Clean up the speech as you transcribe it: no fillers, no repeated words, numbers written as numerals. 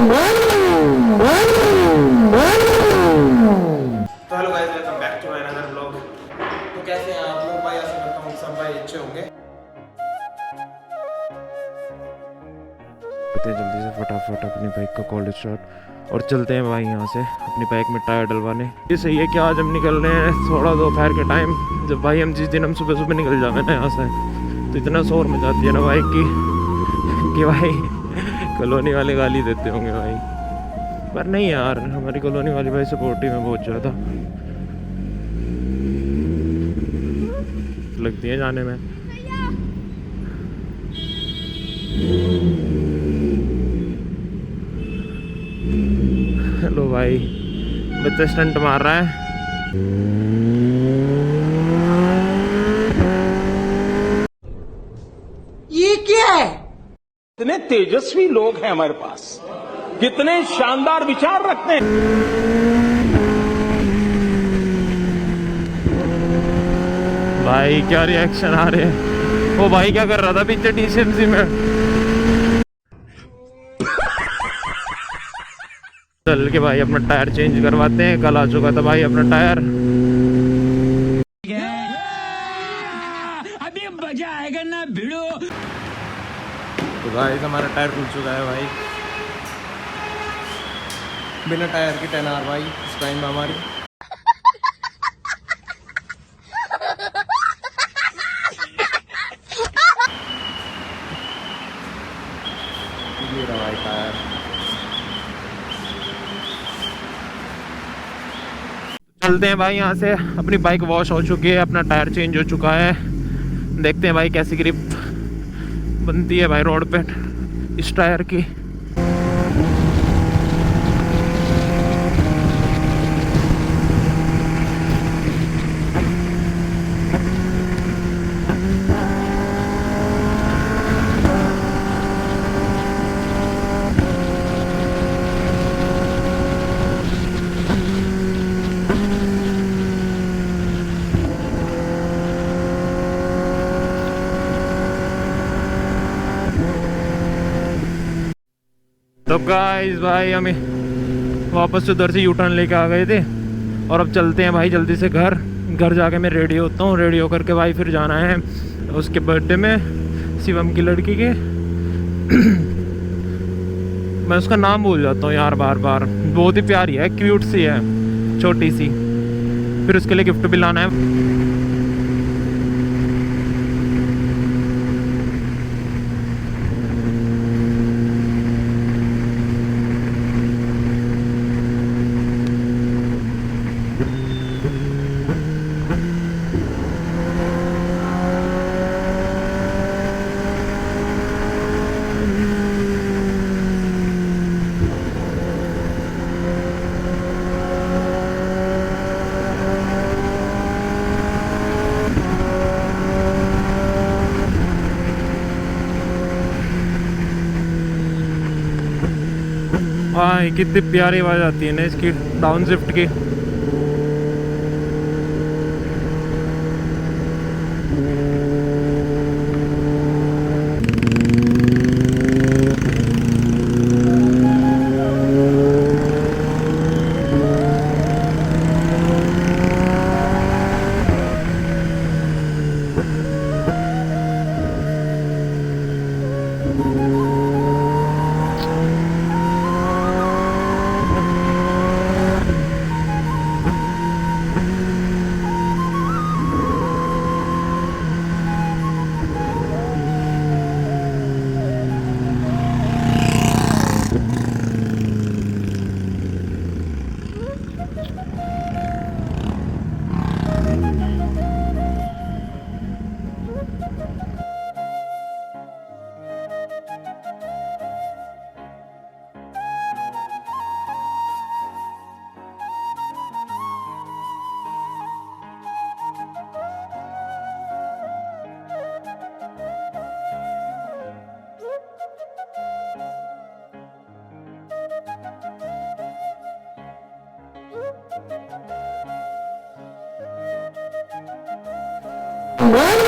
तो hello guys, welcome back to my another vlog. तो कैसे हैं आप लोग भाई? आशा करता हूँ सब भाई अच्छे होंगे। जल्दी से फटाफट अपनी बाइक का कोल्ड स्टार्ट और चलते हैं भाई यहाँ से अपनी बाइक में टायर डलवाने। ये सही है कि आज हम निकल रहे हैं थोड़ा दोपहर के टाइम, जब भाई हम जिस दिन हम सुबह सुबह निकल जाए ना यहाँ से तो इतना शोर मचाती है ना बाइक की कि भाई कॉलोनी वाले गाली देते होंगे भाई। पर नहीं यार, हमारी कॉलोनी वाली भाई सपोर्टिव है बहुत ज़्यादा, लगती है जाने में। हेलो भाई, बच्चा स्टंट मार रहा है। ये क्या है? कितने तेजस्वी लोग हैं हमारे पास, कितने शानदार विचार रखते हैं। भाई क्या रिएक्शन आ रहे हैं। वो भाई क्या कर रहा था पीछे टीसीएमसी में। चल के भाई अपना टायर चेंज करवाते हैं, कल आ चुका था भाई अपना टायर। अभी मजा आएगा ना भिड़ो। तो गाइस हमारा टायर खुल चुका है भाई, बिना टायर की 10R भाई इस टाइम में हमारी। ये रहा भाई टायर। चलते हैं भाई यहाँ से, अपनी बाइक वॉश हो चुकी है, अपना टायर चेंज हो चुका है। देखते हैं भाई कैसी ग्रिप बनती है भाई रोड पे इस टायर की। तो गाइस भाई हमें वापस उधर से यू टर्न लेके आ गए थे और अब चलते हैं भाई जल्दी से घर जाके मैं रेडी होता हूँ। रेडी होकर के भाई फिर जाना है उसके बर्थडे में, शिवम की लड़की के। मैं उसका नाम भूल जाता हूँ यार बार बार। बहुत ही प्यारी है, क्यूट सी है, छोटी सी। फिर उसके लिए गिफ्ट भी लाना है। हाँ, कितनी प्यारी आवाज़ आती है ना इसकी डाउन शिफ्ट की। What?